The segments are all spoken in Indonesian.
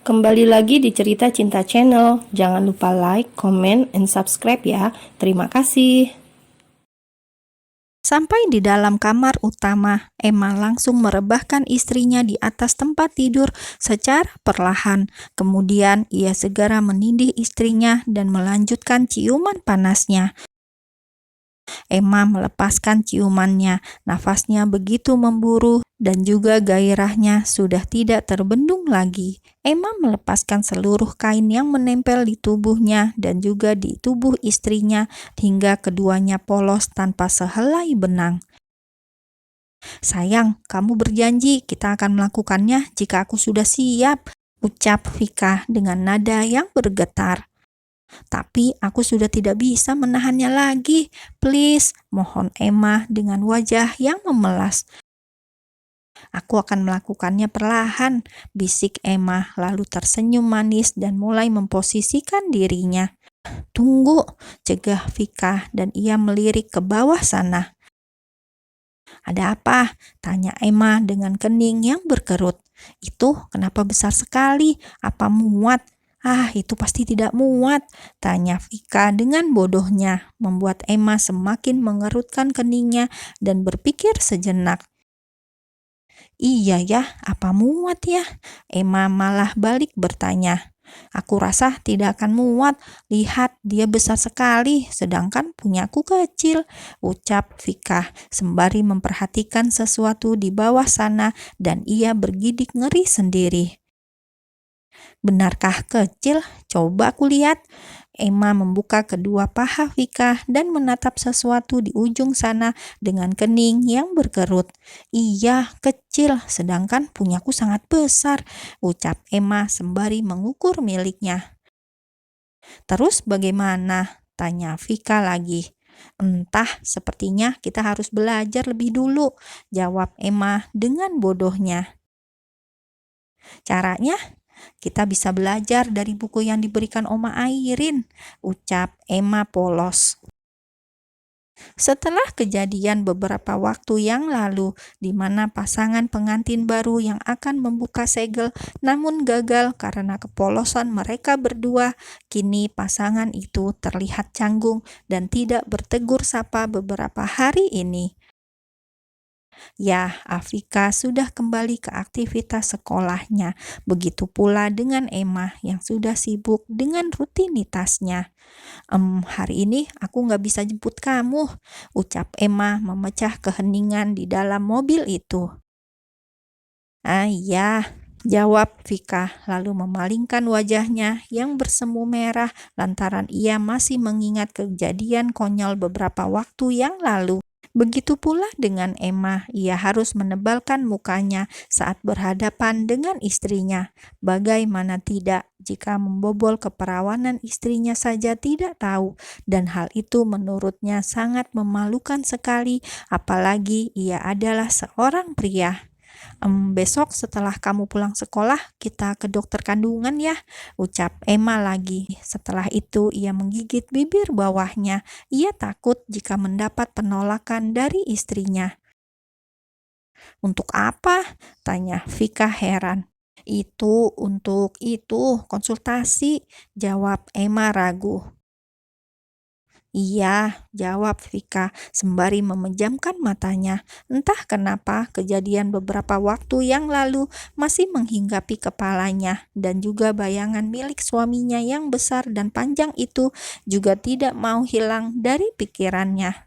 Kembali lagi di Cerita Cinta Channel. Jangan lupa like, comment, and subscribe ya. Terima kasih. Sampai di dalam kamar utama, Emma langsung merebahkan istrinya di atas tempat tidur secara perlahan. Kemudian ia segera menindih istrinya dan melanjutkan ciuman panasnya. Emma melepaskan ciumannya, nafasnya begitu memburu dan juga gairahnya sudah tidak terbendung lagi. Emma melepaskan seluruh kain yang menempel di tubuhnya dan juga di tubuh istrinya hingga keduanya polos tanpa sehelai benang. "Sayang, kamu berjanji kita akan melakukannya jika aku sudah siap," ucap Vika dengan nada yang bergetar. "Tapi aku sudah tidak bisa menahannya lagi. Please," mohon Emma dengan wajah yang memelas. "Aku akan melakukannya perlahan," bisik Emma lalu tersenyum manis dan mulai memposisikan dirinya. "Tunggu," cegah Vika dan ia melirik ke bawah sana. "Ada apa?" tanya Emma dengan kening yang berkerut. "Itu kenapa besar sekali? Apa muat?" "Ah, itu pasti tidak muat," tanya Vika dengan bodohnya, membuat Emma semakin mengerutkan keningnya dan berpikir sejenak. "Iya ya, apa muat ya?" Emma malah balik bertanya. "Aku rasa tidak akan muat. Lihat, dia besar sekali, sedangkan punyaku kecil," ucap Vika sembari memperhatikan sesuatu di bawah sana dan ia bergidik ngeri sendiri. "Benarkah kecil? Coba aku lihat." Emma membuka kedua paha Vika dan menatap sesuatu di ujung sana dengan kening yang berkerut. "Iya, kecil, sedangkan punyaku sangat besar," ucap Emma sembari mengukur miliknya. "Terus bagaimana?" tanya Vika lagi. "Entah, sepertinya kita harus belajar lebih dulu," jawab Emma dengan bodohnya. "Caranya? Kita bisa belajar dari buku yang diberikan Oma Airin," ucap Emma polos. Setelah kejadian beberapa waktu yang lalu, di mana pasangan pengantin baru yang akan membuka segel namun gagal karena kepolosan mereka berdua, kini pasangan itu terlihat canggung dan tidak bertegur sapa beberapa hari ini. Ya, Afika sudah kembali ke aktivitas sekolahnya. Begitu pula dengan Emma yang sudah sibuk dengan rutinitasnya. Hari ini aku nggak bisa jemput kamu," ucap Emma memecah keheningan di dalam mobil itu. "Ah iya," jawab Vika lalu memalingkan wajahnya yang bersemu merah lantaran ia masih mengingat kejadian konyol beberapa waktu yang lalu. Begitu pula dengan Emma, ia harus menebalkan mukanya saat berhadapan dengan istrinya. Bagaimana tidak jika membobol keperawanan istrinya saja tidak tahu, dan hal itu menurutnya sangat memalukan sekali, apalagi ia adalah seorang pria. Besok setelah kamu pulang sekolah, kita ke dokter kandungan ya," ucap Emma lagi. Setelah itu ia menggigit bibir bawahnya. Ia takut jika mendapat penolakan dari istrinya. "Untuk apa?" tanya Vika heran. Itu konsultasi," jawab Emma ragu. "Iya," jawab Vika sembari memejamkan matanya. Entah kenapa kejadian beberapa waktu yang lalu masih menghinggapi kepalanya dan juga bayangan milik suaminya yang besar dan panjang itu juga tidak mau hilang dari pikirannya.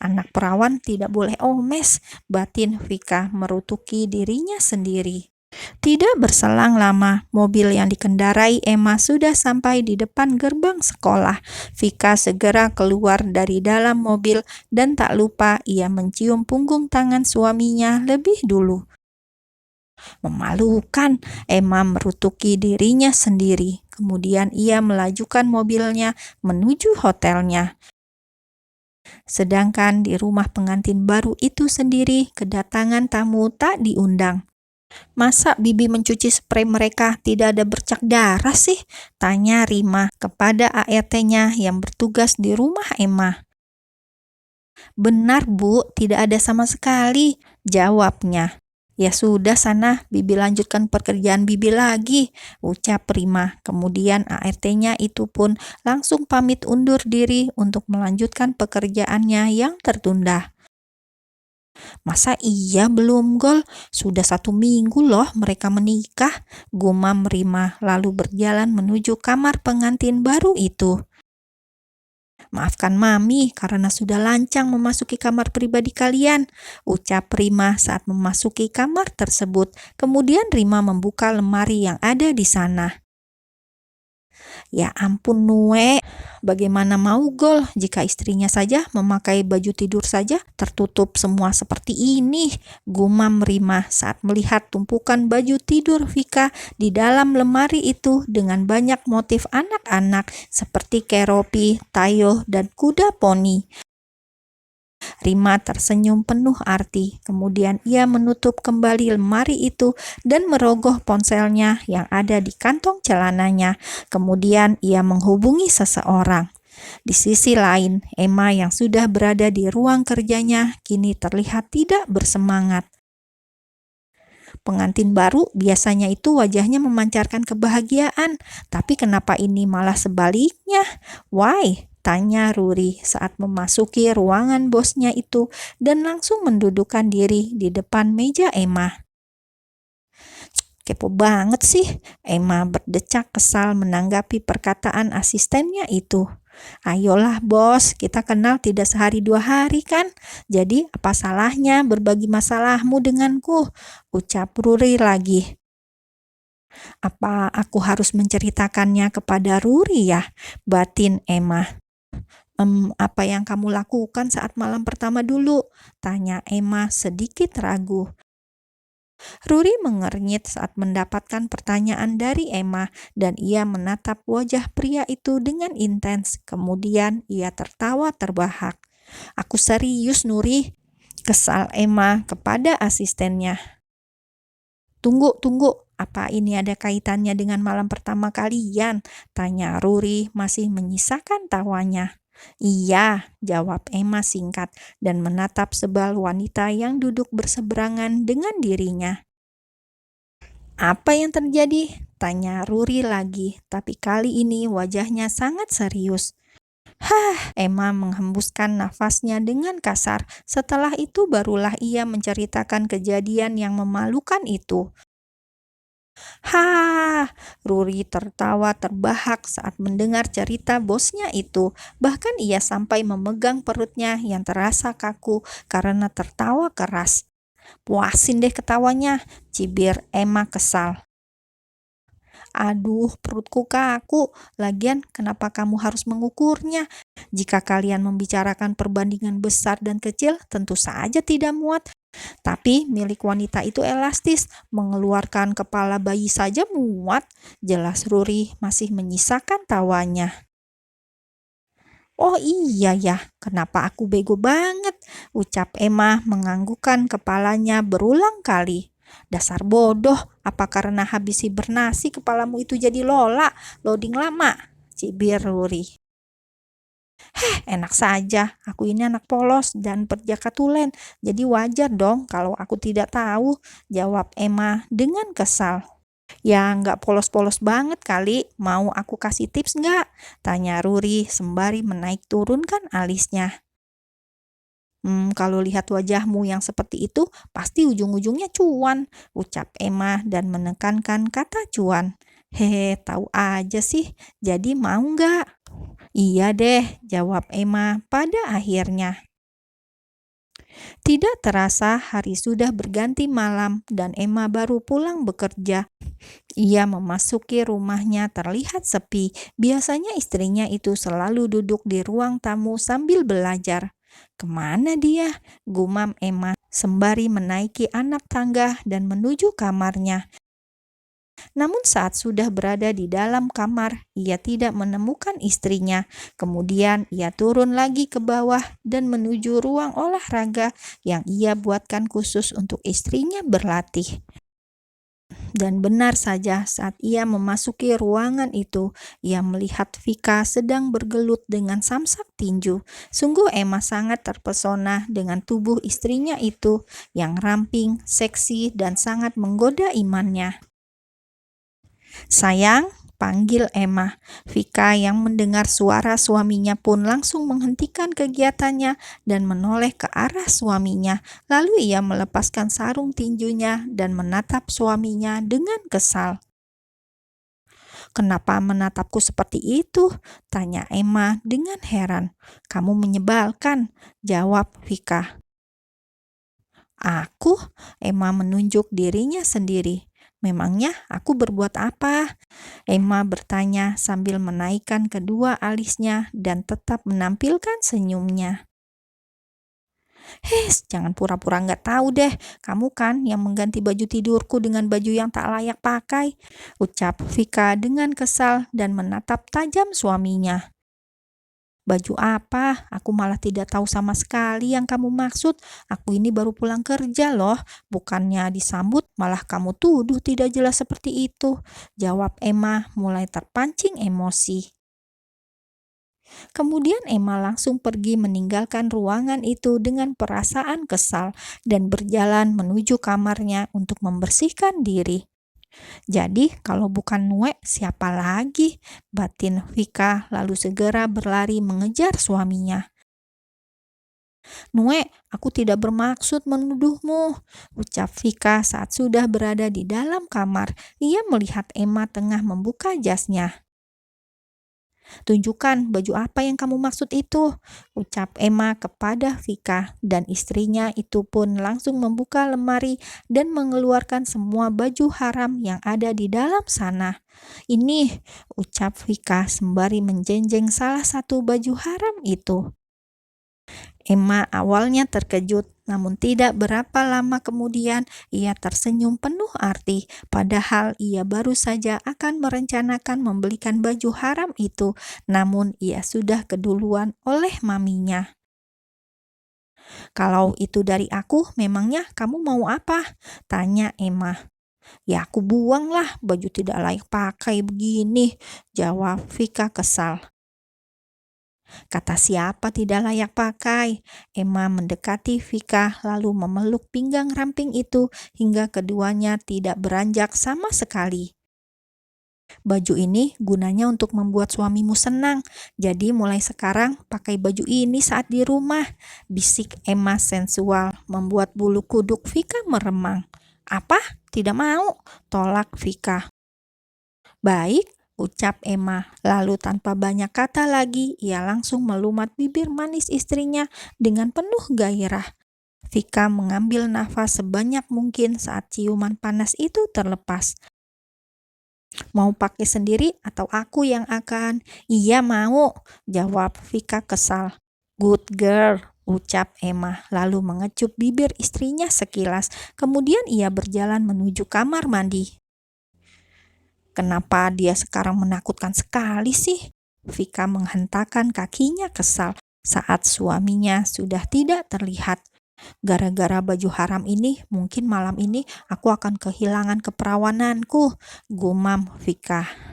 "Anak perawan tidak boleh omes," batin Vika merutuki dirinya sendiri. Tidak berselang lama, mobil yang dikendarai Emma sudah sampai di depan gerbang sekolah. Vika segera keluar dari dalam mobil dan tak lupa ia mencium punggung tangan suaminya lebih dulu. "Memalukan," Emma merutuki dirinya sendiri. Kemudian ia melajukan mobilnya menuju hotelnya. Sedangkan di rumah pengantin baru itu sendiri, kedatangan tamu tak diundang. "Masa Bibi mencuci sprei mereka tidak ada bercak darah sih?" tanya Rima kepada ART-nya yang bertugas di rumah Emma. "Benar Bu, tidak ada sama sekali," jawabnya. "Ya sudah sana, Bibi lanjutkan pekerjaan Bibi lagi," ucap Rima. Kemudian ART-nya itu pun langsung pamit undur diri untuk melanjutkan pekerjaannya yang tertunda. "Masa iya belum gol? Sudah 1 minggu loh mereka menikah," gumam Rima lalu berjalan menuju kamar pengantin baru itu. "Maafkan Mami karena sudah lancang memasuki kamar pribadi kalian," ucap Rima saat memasuki kamar tersebut. Kemudian Rima membuka lemari yang ada di sana. "Ya ampun Nue, bagaimana mau gol jika istrinya saja memakai baju tidur saja tertutup semua seperti ini," gumam Rima saat melihat tumpukan baju tidur Vika di dalam lemari itu dengan banyak motif anak-anak seperti keropi, tayo, dan kuda poni. Rima tersenyum penuh arti. Kemudian ia menutup kembali lemari itu dan merogoh ponselnya yang ada di kantong celananya. Kemudian ia menghubungi seseorang. Di sisi lain, Emma yang sudah berada di ruang kerjanya kini terlihat tidak bersemangat. Pengantin baru biasanya itu wajahnya memancarkan kebahagiaan, tapi kenapa ini malah sebaliknya? "Why?" tanya Ruri saat memasuki ruangan bosnya itu dan langsung mendudukkan diri di depan meja Emma. "Kepo banget sih," Emma berdecak kesal menanggapi perkataan asistennya itu. "Ayolah bos, kita kenal tidak sehari 2 hari kan? Jadi apa salahnya berbagi masalahmu denganku?" ucap Ruri lagi. "Apa aku harus menceritakannya kepada Ruri ya?" batin Emma. Apa yang kamu lakukan saat malam pertama dulu?" tanya Emma sedikit ragu. Ruri mengernyit saat mendapatkan pertanyaan dari Emma dan ia menatap wajah pria itu dengan intens. Kemudian ia tertawa terbahak. "Aku serius, Nuri," kesal Emma kepada asistennya. Tunggu, apa ini ada kaitannya dengan malam pertama kalian?" tanya Ruri masih menyisakan tawanya. "Iya," jawab Emma singkat dan menatap sebal wanita yang duduk berseberangan dengan dirinya. "Apa yang terjadi?" tanya Ruri lagi, tapi kali ini wajahnya sangat serius. Emma menghembuskan nafasnya dengan kasar. Setelah itu barulah ia menceritakan kejadian yang memalukan itu. Ruri tertawa terbahak saat mendengar cerita bosnya itu. Bahkan ia sampai memegang perutnya yang terasa kaku karena tertawa keras. "Puasin deh ketawanya," cibir Emma kesal. "Aduh, perutku kaku. Lagian kenapa kamu harus mengukurnya? Jika kalian membicarakan perbandingan besar dan kecil, tentu saja tidak muat. Tapi milik wanita itu elastis, mengeluarkan kepala bayi saja muat," jelas Ruri masih menyisakan tawanya. "Oh iya ya, kenapa aku bego banget?" ucap Emma menganggukkan kepalanya berulang kali. "Dasar bodoh, apa karena habis hibernasi kepalamu itu jadi loading lama?" cibir Ruri. Enak saja, aku ini anak polos dan perjaka tulen, jadi wajar dong kalau aku tidak tahu," jawab Emma dengan kesal. "Ya nggak polos-polos banget kali, mau aku kasih tips nggak?" tanya Ruri sembari menaik turunkan alisnya. Kalau lihat wajahmu yang seperti itu, pasti ujung-ujungnya cuan," ucap Emma dan menekankan kata cuan. "Hehe, tahu aja sih, jadi mau nggak?" "Iya deh," jawab Emma pada akhirnya. Tidak terasa hari sudah berganti malam dan Emma baru pulang bekerja. Ia memasuki rumahnya terlihat sepi. Biasanya istrinya itu selalu duduk di ruang tamu sambil belajar. "Kemana dia?" gumam Emma sembari menaiki anak tangga dan menuju kamarnya. Namun saat sudah berada di dalam kamar, ia tidak menemukan istrinya. Kemudian ia turun lagi ke bawah dan menuju ruang olahraga yang ia buatkan khusus untuk istrinya berlatih. Dan benar saja saat ia memasuki ruangan itu, ia melihat Vika sedang bergelut dengan samsak tinju. Sungguh Emma sangat terpesona dengan tubuh istrinya itu yang ramping, seksi, dan sangat menggoda imannya. "Sayang," panggil Emma. Vika yang mendengar suara suaminya pun langsung menghentikan kegiatannya dan menoleh ke arah suaminya. Lalu ia melepaskan sarung tinjunya dan menatap suaminya dengan kesal. "Kenapa menatapku seperti itu?" tanya Emma dengan heran. "Kamu menyebalkan," jawab Vika. "Aku?" Emma menunjuk dirinya sendiri. "Memangnya aku berbuat apa?" Emma bertanya sambil menaikkan kedua alisnya dan tetap menampilkan senyumnya. "Hes, jangan pura-pura nggak tahu deh. Kamu kan yang mengganti baju tidurku dengan baju yang tak layak pakai," ucap Vika dengan kesal dan menatap tajam suaminya. "Baju apa? Aku malah tidak tahu sama sekali yang kamu maksud. Aku ini baru pulang kerja loh. Bukannya disambut, malah kamu tuduh tidak jelas seperti itu," jawab Emma mulai terpancing emosi. Kemudian Emma langsung pergi meninggalkan ruangan itu dengan perasaan kesal dan berjalan menuju kamarnya untuk membersihkan diri. "Jadi kalau bukan Nue, siapa lagi?" batin Vika lalu segera berlari mengejar suaminya. "Nue, aku tidak bermaksud menuduhmu," ucap Vika saat sudah berada di dalam kamar. Ia melihat Emma tengah membuka jasnya. "Tunjukkan baju apa yang kamu maksud itu," ucap Emma kepada Vika, dan istrinya itu pun langsung membuka lemari dan mengeluarkan semua baju haram yang ada di dalam sana. "Ini," ucap Vika sembari menjenjeng salah satu baju haram itu. Emma awalnya terkejut, namun tidak berapa lama kemudian ia tersenyum penuh arti, padahal ia baru saja akan merencanakan membelikan baju haram itu, namun ia sudah keduluan oleh maminya. "Kalau itu dari aku, memangnya kamu mau apa?" tanya Emma. "Ya aku buanglah, baju tidak layak pakai begini," jawab Vika kesal. "Kata siapa tidak layak pakai?" Emma mendekati Vika lalu memeluk pinggang ramping itu hingga keduanya tidak beranjak sama sekali. "Baju ini gunanya untuk membuat suamimu senang, jadi mulai sekarang pakai baju ini saat di rumah," bisik Emma sensual membuat bulu kuduk Vika meremang. "Apa? Tidak mau," tolak Vika. "Baik," ucap Emma. Lalu tanpa banyak kata lagi, ia langsung melumat bibir manis istrinya dengan penuh gairah. Vika mengambil nafas sebanyak mungkin saat ciuman panas itu terlepas. "Mau pakai sendiri atau aku yang akan?" "Iya mau," jawab Vika kesal. "Good girl," ucap Emma, lalu mengecup bibir istrinya sekilas. Kemudian ia berjalan menuju kamar mandi. "Kenapa dia sekarang menakutkan sekali sih?" Vika menghentakkan kakinya kesal saat suaminya sudah tidak terlihat. "Gara-gara baju haram ini, mungkin malam ini aku akan kehilangan keperawananku," gumam Vika.